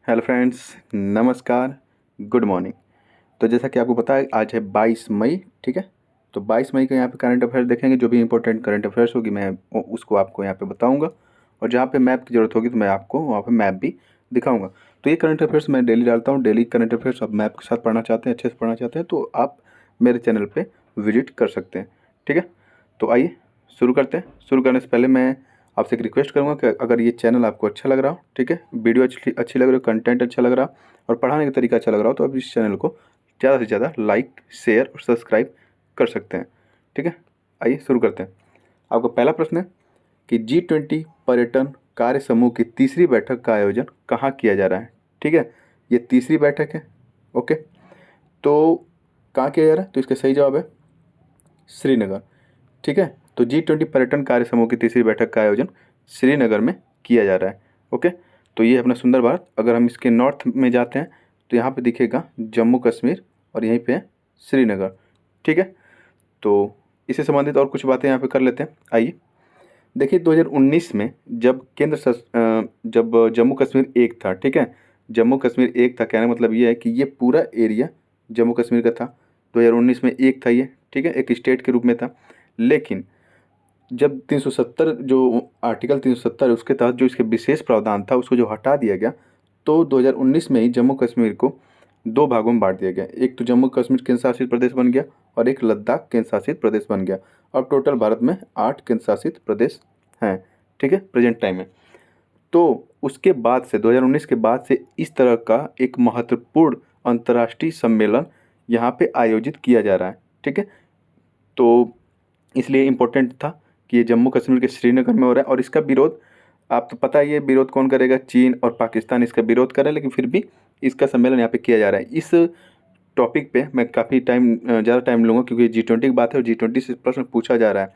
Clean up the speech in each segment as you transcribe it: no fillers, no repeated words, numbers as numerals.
Hello friends, नमस्कार, good morning. तो जैसा कि आपको पता है आज है 22 मई, ठीक है। तो 22 मई का यहाँ पे करंट अफेयर्स देखेंगे। जो भी इंपॉर्टेंट करंट अफेयर्स होगी मैं उसको आपको यहाँ पे बताऊंगा, और जहाँ पे मैप की ज़रूरत होगी तो मैं आपको वहाँ पे मैप भी दिखाऊंगा। तो ये करंट अफेयर्स मैं डेली डालता हूँ, डेली करंट अफेयर्स। आप मैप के साथ पढ़ना चाहते हैं, अच्छे से पढ़ना चाहते हैं तो आप मेरे चैनल पर विजिट कर सकते हैं, ठीक है। तो आइए शुरू करते हैं। शुरू करने से पहले मैं आपसे एक रिक्वेस्ट करूंगा कि अगर ये चैनल आपको अच्छा लग रहा हो, ठीक है, वीडियो अच्छी लग रही हो, कंटेंट अच्छा लग रहा हो और पढ़ाने का तरीका अच्छा लग रहा हो, तो आप इस चैनल को ज़्यादा से ज़्यादा लाइक, शेयर और सब्सक्राइब कर सकते हैं, ठीक है। आइए शुरू करते हैं। आपका पहला प्रश्न है कि G20 पर्यटन कार्य समूह की तीसरी बैठक का आयोजन कहाँ किया जा रहा है, ठीक है। ये तीसरी बैठक है, ओके। तो कहाँ किया जा रहा है, तो इसका सही जवाब है श्रीनगर, ठीक है। तो G20 पर्यटन कार्य समूह की तीसरी बैठक का आयोजन श्रीनगर में किया जा रहा है, ओके। तो ये अपना सुंदर भारत। अगर हम इसके नॉर्थ में जाते हैं तो यहाँ पे दिखेगा जम्मू कश्मीर और यहीं पे है श्रीनगर, ठीक है। तो इससे संबंधित और कुछ बातें यहाँ पे कर लेते हैं। आइए देखिए, 2019 में जब जब जम्मू कश्मीर एक था, ठीक है, जम्मू कश्मीर एक था, कहने का मतलब ये है कि ये पूरा एरिया जम्मू कश्मीर का था। 2019 में एक था ये, ठीक है, एक स्टेट के रूप में था। लेकिन जब 370 जो आर्टिकल 370 है उसके तहत जो इसके विशेष प्रावधान था उसको जो हटा दिया गया, तो 2019 में ही जम्मू कश्मीर को दो भागों में बांट दिया गया। एक तो जम्मू कश्मीर केंद्र शासित प्रदेश बन गया और एक लद्दाख केंद्र शासित प्रदेश बन गया। अब टोटल भारत में 8 केंद्र शासित प्रदेश हैं, ठीक है, प्रेजेंट टाइम में। तो उसके बाद से 2019 के बाद से इस तरह का एक महत्वपूर्ण अंतर्राष्ट्रीय सम्मेलन यहाँ पे आयोजित किया जा रहा है, ठीक है। तो इसलिए इम्पोर्टेंट था कि ये जम्मू कश्मीर के श्रीनगर में हो रहा है। और इसका विरोध, आप तो पता ही है विरोध कौन करेगा, चीन और पाकिस्तान इसका विरोध कर रहे हैं, लेकिन फिर भी इसका सम्मेलन यहाँ पे किया जा रहा है। इस टॉपिक पे मैं काफ़ी ज़्यादा टाइम लूँगा क्योंकि G20 की बात है और G20 से प्रश्न पूछा जा रहा है,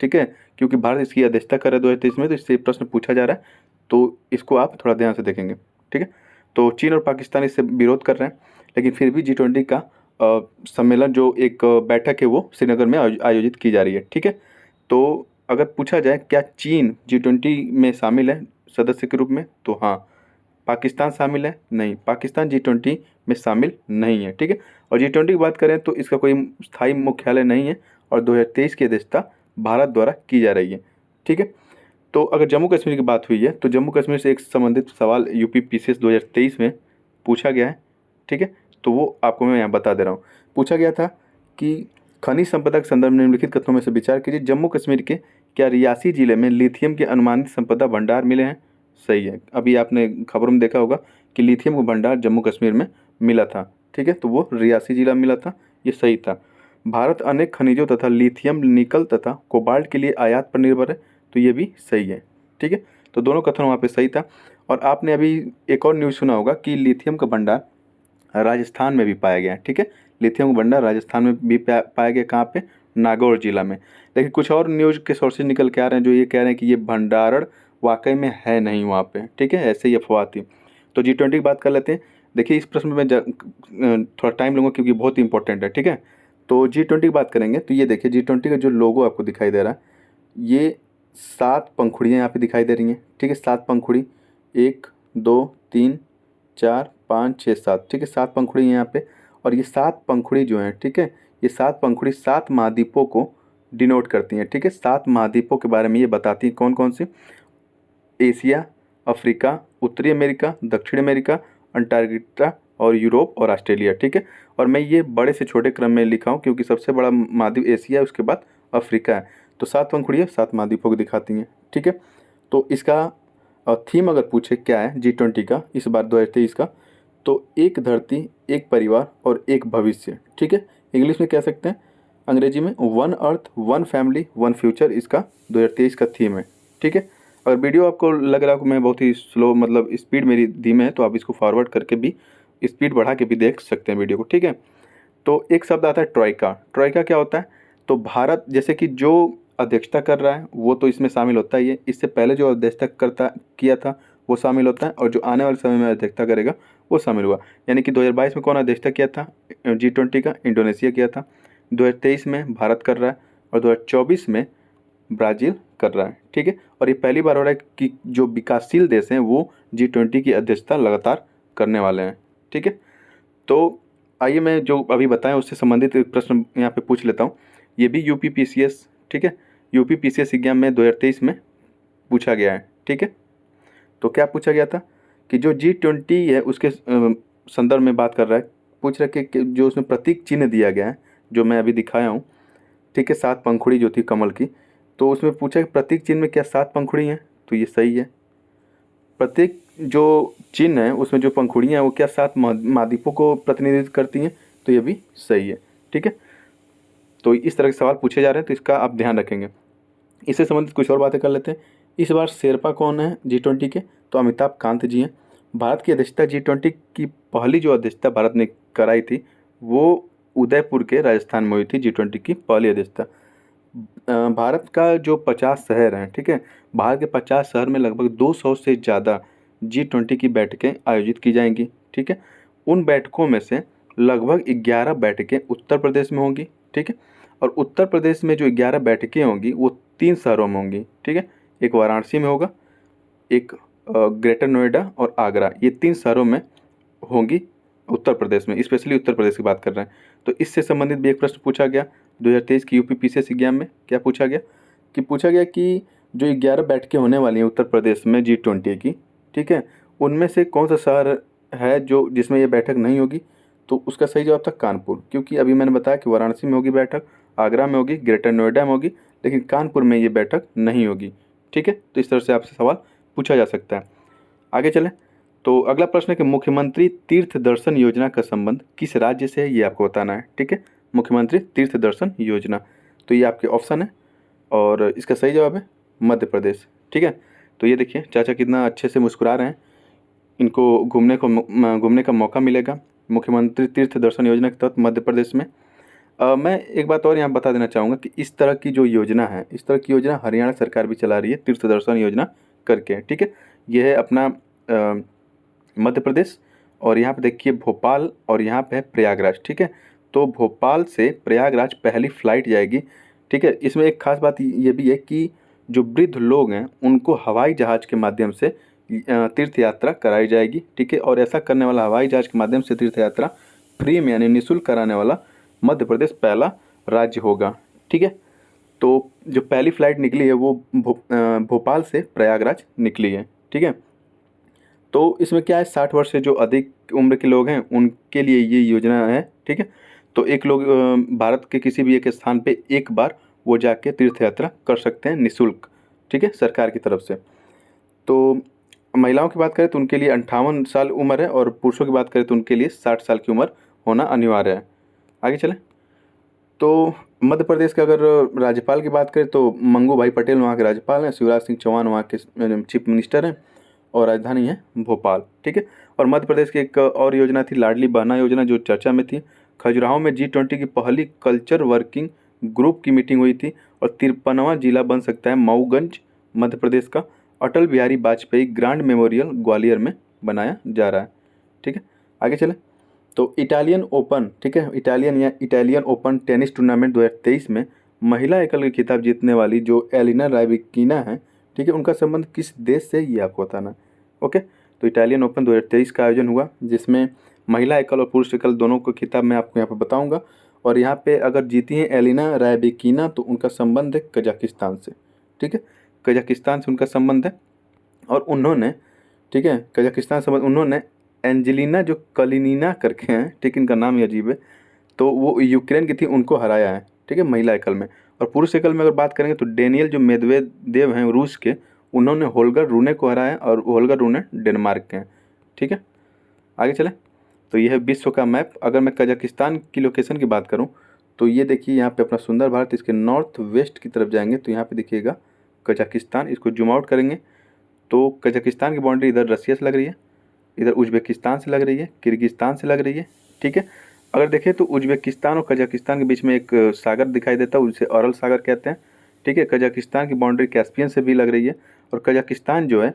ठीक है। क्योंकि भारत इसकी अध्यक्षता कर रहा है 2023 में, तो इससे प्रश्न पूछा जा रहा है, तो इसको आप थोड़ा ध्यान से देखेंगे, ठीक है। तो चीन और पाकिस्तान इससे विरोध कर रहे हैं, लेकिन फिर भी G20 का सम्मेलन जो एक बैठक है वो श्रीनगर में आयोजित की जा रही है, ठीक है। तो अगर पूछा जाए क्या चीन G20 में शामिल है सदस्य के रूप में, तो हाँ। पाकिस्तान शामिल है, नहीं, पाकिस्तान G20 में शामिल नहीं है, ठीक है। और G20 की बात करें तो इसका कोई स्थायी मुख्यालय नहीं है और 2023 की अध्यक्षता भारत द्वारा की जा रही है, ठीक है। तो अगर जम्मू कश्मीर की बात हुई है तो जम्मू कश्मीर से एक संबंधित सवाल यूपी पीसीएस 2023 में पूछा गया है, ठीक है। तो वो आपको मैं यहाँ बता दे रहा हूँ। पूछा गया था कि खनिज संपदा के संदर्भ में निम्नलिखित कथनों में से विचार कीजिए। जम्मू कश्मीर के क्या रियासी जिले में लिथियम के अनुमानित संपदा भंडार मिले हैं? सही है। अभी आपने खबरों में देखा होगा कि लिथियम का भंडार जम्मू कश्मीर में मिला था, ठीक है, तो वो रियासी जिला में मिला था, ये सही था। भारत अनेक खनिजों तथा लिथियम, निकल तथा कोबाल्ट के लिए आयात पर निर्भर है, तो ये भी सही है, ठीक है। तो दोनों कथन वहाँ पे सही था। और आपने अभी एक और न्यूज़ सुना होगा कि लिथियम का भंडार राजस्थान में भी पाया गया है, ठीक है। लिथियम का भंडार राजस्थान में भी पाया गया, कहाँ पे, नागौर जिला में। लेकिन कुछ और न्यूज़ के सोर्सेज निकल के आ रहे हैं जो ये कह रहे हैं कि ये भंडारण वाकई में है नहीं वहाँ पे, ठीक है, ऐसे ही अफवाह थी। तो G20 की बात कर लेते हैं। देखिए इस प्रश्न में मैं थोड़ा टाइम लूँगा क्योंकि बहुत ही इंपॉर्टेंट है, ठीक है। तो G20 की बात करेंगे तो ये देखिए G20 का जो लोगो आपको दिखाई दे रहा है, ये 7 पंखुड़ियाँ यहाँ पे दिखाई दे रही हैं, ठीक है, 7 पंखुड़ी, 1 2 3 4 5 6 7, ठीक है, 7 पंखुड़ी हैं यहाँ पे। और ये 7 पंखुड़ी जो हैं, ठीक है, ये 7 पंखुड़ी 7 महाद्वीपों को डिनोट करती हैं, ठीक है। 7 महाद्वीपों के बारे में ये बताती हैं कौन कौन सी, एशिया, अफ्रीका, उत्तरी अमेरिका, दक्षिण अमेरिका, अंटार्कटिका और यूरोप और ऑस्ट्रेलिया, ठीक है। और मैं ये बड़े से छोटे क्रम में लिखा हूँ क्योंकि सबसे बड़ा महाद्वीप एशिया है, उसके बाद अफ्रीका है। तो 7 पंखुड़ियाँ 7 महाद्वीपों को दिखाती हैं, ठीक है। तो इसका थीम अगर पूछे क्या है G20 का इस बार 2023 का, तो एक धरती, एक परिवार और एक भविष्य, ठीक है। इंग्लिश में कह सकते हैं, अंग्रेजी में one earth one family one future इसका 2023 का थीम है, ठीक है। अगर वीडियो आपको लग रहा है कि मैं बहुत ही स्लो, मतलब स्पीड मेरी धीमे है, तो आप इसको फॉरवर्ड करके भी स्पीड बढ़ा के भी देख सकते हैं वीडियो को, ठीक है। तो एक शब्द आता है ट्रॉइका। ट्रॉइका क्या होता है, तो भारत जैसे कि जो अध्यक्षता कर रहा है वो तो इसमें शामिल होता ही है, इससे पहले जो अध्यक्षता करता किया था वो शामिल होता है, और जो आने वाले समय में अध्यक्षता करेगा वो शामिल हुआ। यानी कि 2022 में कौन अध्यक्षता किया था G20 का, इंडोनेशिया किया था। 2023 में भारत कर रहा है और 2024 में ब्राज़ील कर रहा है, ठीक है। और ये पहली बार हो रहा है कि जो विकासशील देश हैं वो G20 की अध्यक्षता लगातार करने वाले हैं। ठीक है, तो आइए मैं जो अभी बताया उससे संबंधित एक प्रश्न यहाँ पे पूछ लेता हूँ। ये भी यूपी पीसीएस, ठीक है, यूपी पीसीएस एग्जाम में 2023 में पूछा गया है। ठीक है, तो क्या पूछा गया था कि जो G20 है उसके संदर्भ में बात कर रहा है। पूछ रहा है कि जो उसमें प्रतीक चिन्ह दिया गया है, जो मैं अभी दिखाया हूँ, ठीक है, 7 पंखुड़ी जो थी कमल की, तो उसमें पूछा कि प्रतीक चिन्ह में क्या 7 पंखुड़ी हैं, तो ये सही है। प्रत्येक जो चिन्ह है उसमें जो पंखुड़ियाँ हैं वो क्या 7 महाद्वीपों को प्रतिनिधित्व करती हैं, तो ये भी सही है। ठीक है, तो इस तरह के सवाल पूछे जा रहे हैं, तो इसका आप ध्यान रखेंगे। इससे संबंधित कुछ और बातें कर लेते हैं। इस बार शेरपा कौन है G20 के, तो अमिताभ कांत जी हैं। भारत की अध्यक्षता G20 की पहली जो अध्यक्षता भारत ने कराई थी वो उदयपुर के राजस्थान में हुई थी। G20 की पहली अध्यक्षता। भारत का जो 50 शहर हैं, ठीक है, भारत के 50 शहर में लगभग 200 से ज़्यादा G20 की बैठकें आयोजित की जाएंगी। ठीक है, उन बैठकों में से लगभग 11 बैठकें उत्तर प्रदेश में होंगी। ठीक है, और उत्तर प्रदेश में जो 11 बैठकें होंगी वो 3 शहरों में होंगी। ठीक है, एक वाराणसी में होगा, एक ग्रेटर नोएडा और आगरा, ये 3 शहरों में होंगी उत्तर प्रदेश में, स्पेशली उत्तर प्रदेश की बात कर रहे हैं। तो इससे संबंधित भी एक प्रश्न पूछा गया 2023 की यूपी पीसीएस एग्जाम में। क्या पूछा गया कि जो 11 बैठकें होने वाली हैं उत्तर प्रदेश में G20 की, ठीक है, उनमें से कौन सा शहर है जो जिसमें ये बैठक नहीं होगी, तो उसका सही जवाब था कानपुर। क्योंकि अभी मैंने बताया कि वाराणसी में होगी बैठक, आगरा में होगी, ग्रेटर नोएडा में होगी, लेकिन कानपुर में ये बैठक नहीं होगी। ठीक है, तो इस तरह से आपसे सवाल पूछा जा सकता है। आगे चलें, तो अगला प्रश्न है कि मुख्यमंत्री तीर्थ दर्शन योजना का संबंध किस राज्य से है, ये आपको बताना है। ठीक है, मुख्यमंत्री तीर्थ दर्शन योजना, तो ये आपके ऑप्शन है और इसका सही जवाब है मध्य प्रदेश। ठीक है, तो ये देखिए चाचा कितना अच्छे से मुस्कुरा रहे हैं, इनको घूमने का मौका मिलेगा मुख्यमंत्री तीर्थ दर्शन योजना के तहत मध्य प्रदेश में। मैं एक बात और यहाँ बता देना चाहूँगा कि इस तरह की जो योजना है, इस तरह की योजना हरियाणा सरकार भी चला रही है, तीर्थ दर्शन योजना करके। ठीक है, ये है अपना मध्य प्रदेश, और यहाँ पे देखिए भोपाल, और यहाँ पे है प्रयागराज। ठीक है, तो भोपाल से प्रयागराज पहली फ़्लाइट जाएगी। ठीक है, इसमें एक खास बात ये भी है कि जो वृद्ध लोग हैं उनको हवाई जहाज़ के माध्यम से तीर्थ यात्रा कराई जाएगी। ठीक है, और ऐसा करने वाला हवाई जहाज़ के माध्यम से तीर्थ यात्रा फ्री में यानी निःशुल्क कराने वाला मध्य प्रदेश पहला राज्य होगा। ठीक है, तो जो पहली फ़्लाइट निकली है वो भोपाल से प्रयागराज निकली है। ठीक है, तो इसमें क्या है, 60 वर्ष से जो अधिक उम्र के लोग हैं उनके लिए ये योजना है। ठीक है, तो एक लोग भारत के किसी भी एक स्थान पे एक बार वो जाके तीर्थ यात्रा कर सकते हैं निःशुल्क। ठीक है, सरकार की तरफ से। तो महिलाओं की बात करें तो उनके लिए 58 साल उम्र है, और पुरुषों की बात करें तो उनके लिए 60 साल की उम्र होना अनिवार्य है। आगे चलें, तो मध्य प्रदेश के अगर राज्यपाल की बात करें तो मंगू भाई पटेल वहाँ के राज्यपाल हैं, शिवराज सिंह चौहान वहाँ के चीफ मिनिस्टर हैं, और राजधानी है भोपाल। ठीक है, और मध्य प्रदेश की एक और योजना थी लाडली बहना योजना, जो चर्चा में थी। खजुराहो में G20 की पहली कल्चर वर्किंग ग्रुप की मीटिंग हुई थी, और 53वां जिला बन सकता है मऊगंज मध्य प्रदेश का। अटल बिहारी वाजपेयी ग्रांड मेमोरियल ग्वालियर में बनाया जा रहा है। ठीक है, आगे चलें, तो इटालियन ओपन, ठीक है, इटालियन ओपन टेनिस टूर्नामेंट 2023 में महिला एकल के खिताब जीतने वाली जो एलिना रायबिकीना है, ठीक है, उनका संबंध किस देश से, ये आपको बताना है। ओके, तो इटालियन ओपन 2023 का आयोजन हुआ जिसमें महिला एकल और पुरुष एकल दोनों को खिताब मैं आपको यहाँ पर बताऊँगा। और यहाँ पे अगर जीती हैं एलिना रायबिकीना तो उनका संबंध है कजाकिस्तान से। ठीक है, कजाकिस्तान से उनका संबंध है, और उन्होंने, ठीक है, कजाकिस्तान से उन्होंने एंजेलिना जो कलिनिना करके हैं, ठीक, इनका नाम ही अजीब है, तो वो यूक्रेन की थी, उनको हराया है। ठीक है, महिला एकल में। और पुरुष एकल में अगर बात करेंगे तो डेनियल जो मेदवेदेव हैं रूस के, उन्होंने होल्गर रूने को हराया, और होल्गर रूने डेनमार्क के हैं। ठीक है, आगे चलें, तो यह है विश्व का मैप। अगर मैं कजाकिस्तान की लोकेशन की बात करूँ तो ये देखिए यहाँ पे अपना सुंदर भारत, इसके नॉर्थ वेस्ट की तरफ जाएंगे तो यहाँ पे देखिएगा कजाकिस्तान। इसको जूम आउट करेंगे तो कजाकिस्तान की बाउंड्री इधर रसिया से लग रही है, इधर उज्बेकिस्तान से लग रही है, किर्गिस्तान से लग रही है। ठीक है, अगर देखें तो उज्बेकिस्तान और कजाकिस्तान के बीच में एक सागर दिखाई देता है, उसे अरल सागर कहते हैं। ठीक है, कजाकिस्तान की बाउंड्री कैस्पियन से भी लग रही है, और कजाकिस्तान जो है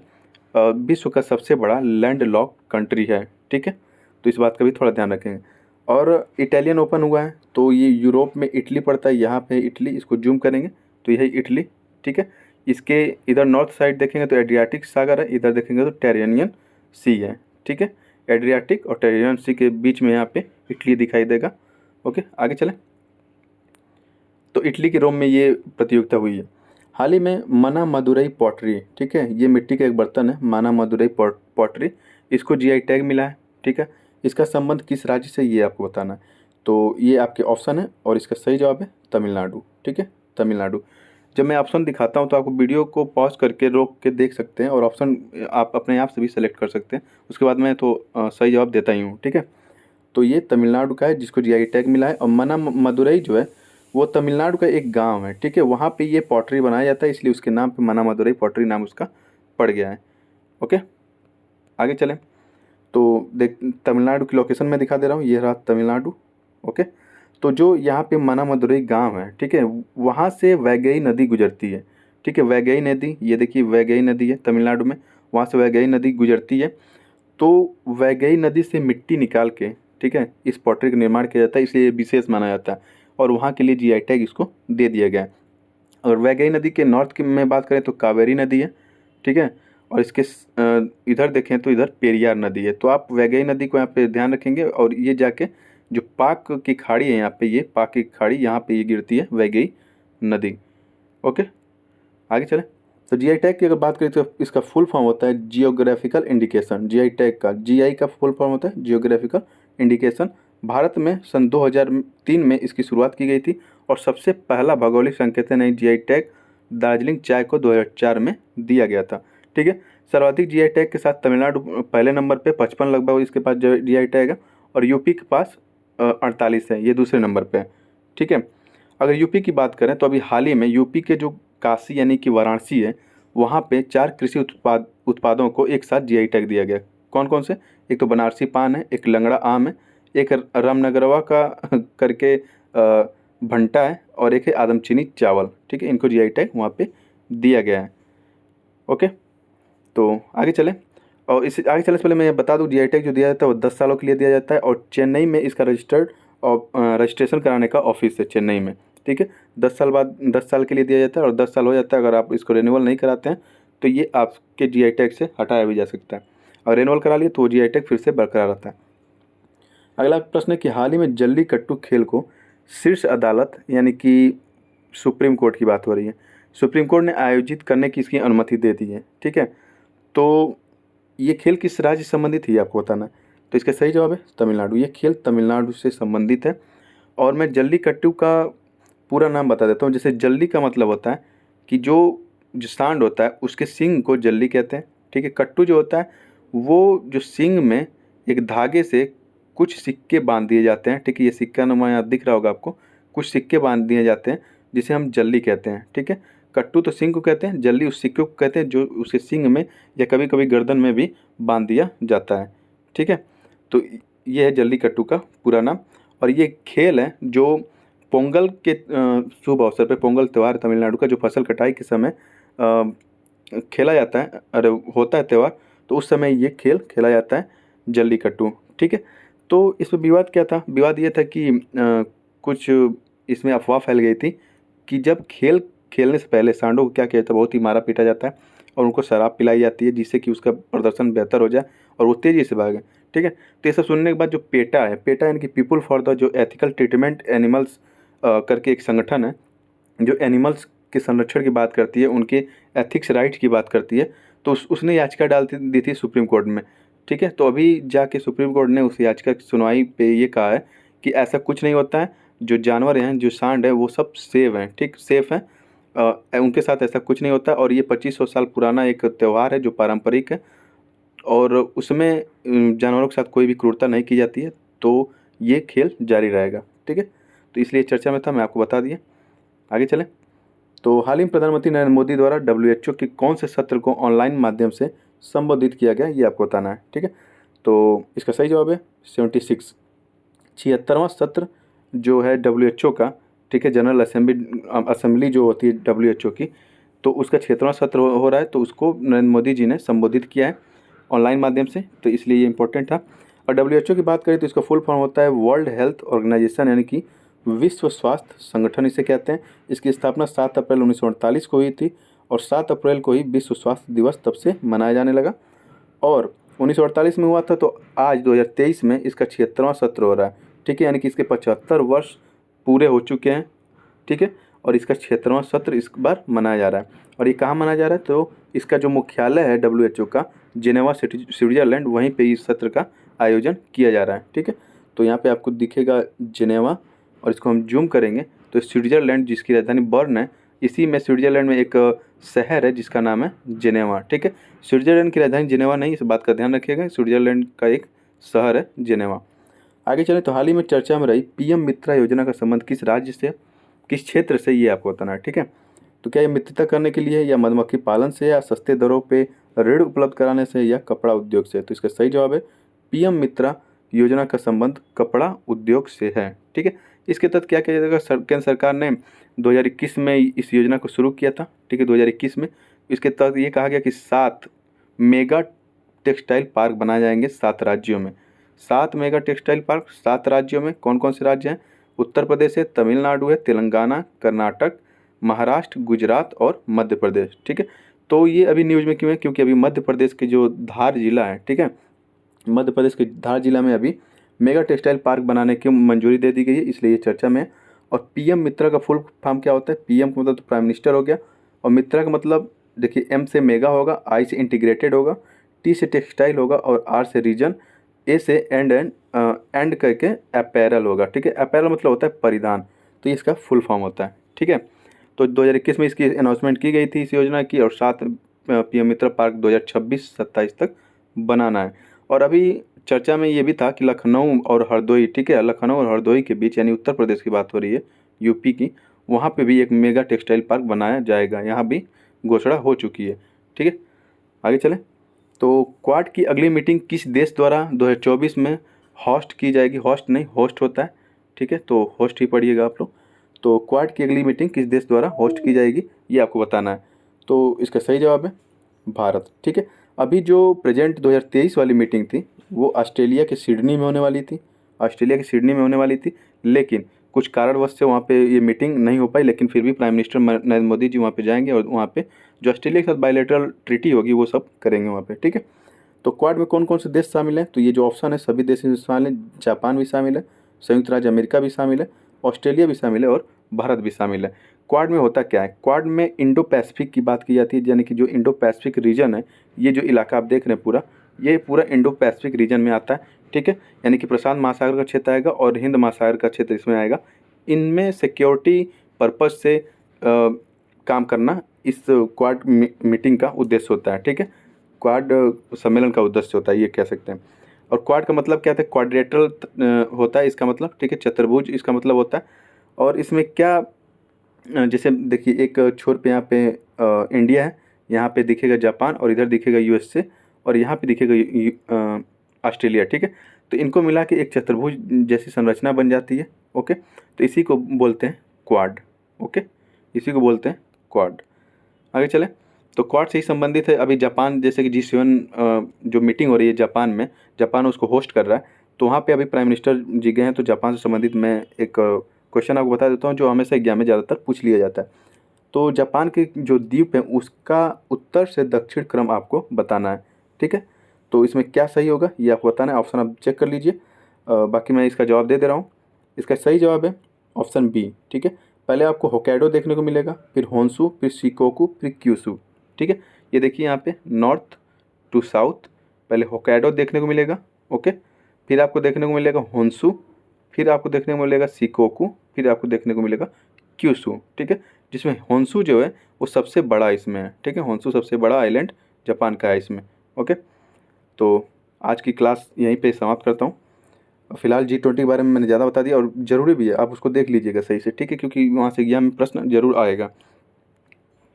विश्व का सबसे बड़ा लैंड लॉक कंट्री है। ठीक है, तो इस बात का भी थोड़ा ध्यान रखेंगे। और इटालियन ओपन हुआ है तो ये यूरोप में इटली पड़ता है, यहाँ पे इटली, इसको जूम करेंगे तो यह है इटली। ठीक है, इसके इधर नॉर्थ साइड देखेंगे तो एड्रियाटिक सागर है, इधर देखेंगे तो टेरेनियन सी है। ठीक है, एड्रियाटिक और टेरियन सी के बीच में यहाँ पे इटली दिखाई देगा। ओके, आगे चलें। तो इटली के रोम में ये प्रतियोगिता हुई है। हाल ही में मना मदुरई पॉटरी, ठीक है, ये मिट्टी का एक बर्तन है, माना मदुरई पॉटरी, इसको जीआई टैग मिला है। ठीक है, इसका संबंध किस राज्य से ये आपको बताना है। तो ये आपके ऑप्शन है और इसका सही जवाब है तमिलनाडु। ठीक है, तमिलनाडु। जब मैं ऑप्शन दिखाता हूँ तो आपको वीडियो को पॉज करके रोक के देख सकते हैं और ऑप्शन आप अपने आप से भी सेलेक्ट कर सकते हैं। उसके बाद मैं तो सही जवाब देता ही हूँ। ठीक है, तो ये तमिलनाडु का है जिसको जीआई टैग मिला है। और मना मदुरई जो है वो तमिलनाडु का एक गांव है। ठीक है, वहाँ पे ये पॉटरी बनाया जाता है, इसलिए उसके नाम पे मना मदुरई पॉटरी नाम उसका पड़ गया है। ओके, आगे चलें। तो देख, तमिलनाडु की लोकेशन मैं दिखा दे रहा हूँ, ये रहा तमिलनाडु। ओके, तो जो यहाँ पे मना मदुरई गांव है, ठीक है, वहाँ से वैगई नदी गुजरती है। ठीक है, वैगई नदी, ये देखिए वैगई नदी है तमिलनाडु में, वहाँ से वैगई नदी गुजरती है। तो वैगई नदी से मिट्टी निकाल के, ठीक है, इस पॉटरी का निर्माण किया जाता है, इसलिए ये विशेष माना जाता है और वहाँ के लिए जीआई टैग इसको दे दिया गया है। और वैगई नदी के नॉर्थ की में बात करें तो कावेरी नदी है। ठीक है, और इसके इधर देखें तो इधर पेरियार नदी है। तो आप वैगई नदी को यहाँ पे ध्यान रखेंगे और ये जाके जो पाक की खाड़ी है, यहाँ पे ये पाक की खाड़ी, यहाँ पे ये गिरती है वैगई नदी। ओके, आगे चलें। तो जीआई टैग की अगर बात करें तो इसका फुल फॉर्म होता है जियोग्राफिकल इंडिकेशन। जीआई टैग का, जीआई का फुल फॉर्म होता है जियोग्राफिकल इंडिकेशन। भारत में सन 2003 में इसकी शुरुआत की गई थी और सबसे पहला भौगोलिक संकेतन है जीआई टैग दार्जिलिंग चाय को 2004 में दिया गया था। ठीक है, सर्वाधिक जीआई टैग के साथ तमिलनाडु पहले नंबर पे 55 लगभग इसके पास जो जीआई टैग है, और यूपी के पास 48 है, ये दूसरे नंबर पे है। ठीक है, अगर यूपी की बात करें तो अभी हाल ही में यूपी के जो काशी यानी कि वाराणसी है, वहाँ पे 4 कृषि उत्पादों को एक साथ जीआई टैग दिया गया। कौन कौन से? एक तो बनारसी पान है, एक लंगड़ा आम है, एक रामनगरवा का करके भंटा है, और एक है आदमचीनी चावल। ठीक है, इनको जीआई टैग वहाँ पे दिया गया है। ओके, तो आगे चलें। और इस आगे चलने से पहले मैं ये बता दूं, जीआई टैग जो दिया जाता है वो 10 सालों के लिए दिया जाता है और चेन्नई में इसका रजिस्ट्रेशन कराने का ऑफिस है चेन्नई में। ठीक है, 10 साल बाद 10 साल के लिए दिया जाता है और 10 साल हो जाता है अगर आप इसको रिन्यूअल नहीं कराते हैं तो ये आपके जीआई टैग से हटाया भी जा सकता है। और रिन्यूअल करा लिए तो वो जीआई टैग फिर से बरकरार रहता है। अगला प्रश्न है कि हाल ही में जल्लीकट्टू खेल को शीर्ष अदालत यानी कि सुप्रीम कोर्ट की बात हो रही है, सुप्रीम कोर्ट ने आयोजित करने की इसकी अनुमति दे दी है। ठीक है, तो ये खेल किस राज्य से संबंधित है ये आपको बताना है। तो इसका सही जवाब है तमिलनाडु। ये खेल तमिलनाडु से संबंधित है। और मैं जल्लीकट्टू का पूरा नाम बता देता हूँ। जैसे जल्ली का मतलब होता है कि जो जो सांड होता है उसके सींग को जल्ली कहते हैं। ठीक है, कट्टू जो होता है वो जो सींग में एक धागे से कुछ सिक्के बांध दिए जाते हैं। ठीक है, ये सिक्का नुमा यहाँ दिख रहा होगा आपको, कुछ सिक्के बांध दिए जाते हैं जिसे हम जल्ली कहते हैं। ठीक है, कट्टू तो सींग को कहते हैं, जल्ली उस सिक्के को कहते हैं जो उसके सींग में या कभी कभी गर्दन में भी बांध दिया जाता है। ठीक है, तो ये है जल्लीकट्टू का पूरा नाम। और ये खेल है जो पोंगल के शुभ अवसर पे, पोंगल त्यौहार तमिलनाडु का जो फसल कटाई के समय खेला जाता है, अरे होता है त्यौहार, तो उस समय ये खेल खेला जाता है जल्लीकट्टू। ठीक है, तो इसमें विवाद क्या था? विवाद ये था कि कुछ इसमें अफवाह फैल गई थी कि जब खेल खेलने से पहले सांडों को क्या किया जाता है, बहुत ही मारा पीटा जाता है और उनको शराब पिलाई जाती है जिससे कि उसका प्रदर्शन बेहतर हो जाए और वो तेज़ी से भागे। ठीक है, तो ये सब सुनने के बाद जो पेटा है, पेटा यानी कि पीपुल फॉर द जो एथिकल ट्रीटमेंट एनिमल्स करके एक संगठन है जो एनिमल्स के संरक्षण की बात करती है, उनके एथिक्स राइट्स की बात करती है, तो उसने याचिका दी थी सुप्रीम कोर्ट में। ठीक है, तो अभी जाके सुप्रीम कोर्ट ने उस याचिका की सुनवाई पे ये कहा है कि ऐसा कुछ नहीं होता है, जो जानवर हैं, जो सांड है, वो सब सेव हैं। ठीक, सेफ हैं, उनके साथ ऐसा कुछ नहीं होता। और ये 2500 साल पुराना एक त्यौहार है जो पारंपरिक है और उसमें जानवरों के साथ कोई भी क्रूरता नहीं की जाती है, तो ये खेल जारी रहेगा। ठीक है, तो इसलिए चर्चा में था, मैं आपको बता दिया। आगे चलें। तो हाल ही में प्रधानमंत्री नरेंद्र मोदी द्वारा डब्ल्यूएचओ के कौन से सत्र को ऑनलाइन माध्यम से संबोधित किया गया, ये आपको बताना है। ठीक है, तो इसका सही जवाब है 76, 76वां सत्र जो है डब्ल्यूएचओ का। ठीक है, जनरल असेंबली जो होती है डब्ल्यूएचओ की, तो उसका 76वां सत्र हो रहा है, तो उसको नरेंद्र मोदी जी ने संबोधित किया है ऑनलाइन माध्यम से, तो इसलिए ये इंपॉर्टेंट था। और डब्ल्यूएचओ की बात करें तो इसका फुल फॉर्म होता है वर्ल्ड हेल्थ ऑर्गेनाइजेशन यानी कि विश्व स्वास्थ्य संगठन इसे कहते हैं। इसकी स्थापना 7 अप्रैल 1948 को हुई थी और 7 अप्रैल को ही विश्व स्वास्थ्य दिवस तब से मनाया जाने लगा। और 1948 में हुआ था, तो आज 2023 में इसका 76वां सत्र हो रहा है, ठीक है। यानी कि इसके 75 वर्ष पूरे हो चुके हैं, ठीक है। और इसका 76वां सत्र इस बार मनाया जा रहा है। और ये कहाँ मनाया जा रहा है, तो इसका जो मुख्यालय है WHO का, जिनेवा सिटी स्विट्ज़रलैंड, वहीं पे इस सत्र का आयोजन किया जा रहा है, ठीक है। तो यहाँ पे आपको दिखेगा जिनेवा, और इसको हम जूम करेंगे तो स्विट्ज़रलैंड जिसकी राजधानी बर्न है, इसी में स्विट्ज़रलैंड में एक शहर है जिसका नाम है जिनेवा, ठीक है। स्विट्ज़रलैंड की राजधानी जिनेवा नहीं, इस बात का ध्यान रखिएगा, स्विट्ज़रलैंड का एक शहर है जिनेवा। आगे चलें तो हाल ही में चर्चा में रही PM मित्रा योजना का संबंध किस राज्य से, किस क्षेत्र से, ये आपको बताना है, ठीक है। तो क्या ये मित्रता करने के लिए, या मधुमक्खी पालन से, या सस्ते दरों पे ऋण उपलब्ध कराने से, या कपड़ा उद्योग से। तो इसका सही जवाब है PM मित्रा योजना का संबंध कपड़ा उद्योग से है, ठीक है। इसके तहत क्या किया जाएगा, केंद्र सरकार ने 2021 में इस योजना को शुरू किया था, ठीक है, 2021 में। इसके तहत ये कहा गया कि 7 मेगा टेक्सटाइल पार्क बनाए जाएंगे 7 राज्यों में। 7 मेगा टेक्सटाइल पार्क 7 राज्यों में। कौन कौन से राज्य हैं, उत्तर प्रदेश है, तमिलनाडु है, तेलंगाना, कर्नाटक, महाराष्ट्र, गुजरात और मध्य प्रदेश, ठीक है। तो ये अभी न्यूज़ में क्यों है, क्योंकि अभी मध्य प्रदेश के जो धार जिला है, ठीक है, मध्य प्रदेश के धार जिला में अभी मेगा टेक्सटाइल पार्क बनाने की मंजूरी दे दी गई है, इसलिए ये चर्चा में है। और PM मित्रा का फुल फॉर्म क्या होता है, PM का मतलब तो प्राइम मिनिस्टर हो गया, और मित्रा का मतलब देखिए M से मेगा होगा, I से इंटीग्रेटेड होगा, T से टेक्सटाइल होगा, और R से रीजन, A से एंड करके अपैरल होगा, ठीक है। अपैरल मतलब होता है परिधान, तो ये इसका फुल फॉर्म होता है, ठीक है। तो 2021 में इसकी अनाउंसमेंट की गई थी इस योजना की, और 7 PM मित्रा पार्क 2026-27 तक बनाना है। और अभी चर्चा में ये भी था कि लखनऊ और हरदोई, ठीक है, लखनऊ और हरदोई के बीच, यानी उत्तर प्रदेश की बात हो रही है, यूपी की, वहाँ पे भी एक मेगा टेक्सटाइल पार्क बनाया जाएगा, यहाँ भी घोषणा हो चुकी है, ठीक है। आगे चलें तो क्वाड की अगली मीटिंग किस देश द्वारा 2024 में होस्ट की जाएगी, होस्ट नहीं होस्ट होता है, ठीक है, तो होस्ट ही पढ़िएगा आप लोग। तो क्वाड की अगली मीटिंग किस देश द्वारा होस्ट की जाएगी, ये आपको बताना है। तो इसका सही जवाब है भारत, ठीक है। अभी जो प्रेजेंट 2023 वाली मीटिंग थी, वो ऑस्ट्रेलिया के सिडनी में होने वाली थी, ऑस्ट्रेलिया के सिडनी में होने वाली थी, लेकिन कुछ कारणवश से वहाँ पे ये मीटिंग नहीं हो पाई। लेकिन फिर भी प्राइम मिनिस्टर नरेंद्र मोदी जी वहाँ पे जाएंगे, और वहाँ पे जो ऑस्ट्रेलिया के साथ बायलैटरल ट्रीटी होगी वो सब करेंगे वहाँ पे, ठीक है। तो क्वाड में कौन कौन से देश शामिल हैं, तो ये जो ऑप्शन है सभी देश शामिल हैं, जापान भी शामिल है, संयुक्त राज्य अमेरिका भी शामिल है, ऑस्ट्रेलिया भी शामिल है, और भारत भी शामिल है। क्वाड में होता क्या है, क्वाड में इंडो पैसिफिक की बात की जाती है, यानी कि जो इंडो पैसिफिक रीजन है, ये जो इलाका आप देख रहे हैं पूरा, ये पूरा इंडो पैसिफिक रीजन में आता है, ठीक है। यानी कि प्रशांत महासागर का क्षेत्र आएगा, और हिंद महासागर का क्षेत्र इसमें आएगा। इनमें सिक्योरिटी पर्पज से काम करना इस क्वाड मीटिंग का उद्देश्य होता है, ठीक है। क्वाड सम्मेलन का उद्देश्य होता है, ये कह सकते हैं। और क्वाड का मतलब क्या था, क्वाड्रेटल होता है इसका मतलब, ठीक है, चतुर्भुज इसका मतलब होता है। और इसमें क्या, जैसे देखिए एक छोर पे यहाँ पे इंडिया है, यहाँ पे दिखेगा जापान, और इधर दिखेगा USA, और यहाँ पे दिखेगा ऑस्ट्रेलिया, ठीक है। तो इनको मिला के एक चतुर्भुज जैसी संरचना बन जाती है, ओके। तो इसी को बोलते हैं क्वाड, ओके, इसी को बोलते हैं क्वाड। आगे चलें तो क्वाड से ही संबंधित है अभी जापान, जैसे कि G7 जो मीटिंग हो रही है जापान में, जापान उसको होस्ट कर रहा है, तो वहाँ पे अभी प्राइम मिनिस्टर जी गए हैं। तो जापान से संबंधित मैं एक क्वेश्चन आपको बता देता हूँ, जो हमेशा एग्जाम में ज़्यादातर पूछ लिया जाता है। तो जापान के जो द्वीप है उसका उत्तर से दक्षिण क्रम आपको बताना है, ठीक है। तो इसमें क्या सही होगा ये आपको बताना है, ऑप्शन आप चेक कर लीजिए, बाकी मैं इसका जवाब दे दे रहा हूँ। इसका सही जवाब है ऑप्शन बी, ठीक है। पहले आपको होक्काइडो देखने को मिलेगा, फिर होन्शु, फिर शिकोकू, फिर क्यूशू, ठीक है। ये देखिए यहाँ पे नॉर्थ टू साउथ, पहले होक्काइडो देखने को मिलेगा, ओके, फिर आपको देखने को मिलेगा होन्शु, फिर आपको देखने को मिलेगा शिकोकू, फिर आपको देखने को मिलेगा क्यूशू, ठीक है। जिसमें होन्शु जो है वो सबसे बड़ा इसमें है, ठीक है, होन्शु सबसे बड़ा आइलैंड जापान का है इसमें, ओके। तो आज की क्लास यहीं पे समाप्त करता हूँ। फिलहाल G20 के बारे में मैंने ज़्यादा बता दिया, और ज़रूरी भी है आप उसको देख लीजिएगा सही से, ठीक है, क्योंकि वहाँ से एग्जाम में प्रश्न जरूर आएगा।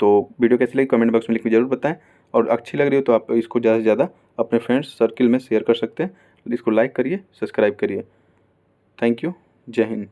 तो वीडियो कैसी लगी कमेंट बॉक्स में लिख के ज़रूर बताएं, और अच्छी लग रही हो तो आप इसको ज़्यादा से ज़्यादा अपने फ्रेंड्स सर्किल में शेयर कर सकते हैं। इसको लाइक करिए, सब्सक्राइब करिए। थैंक यू, जय हिंद।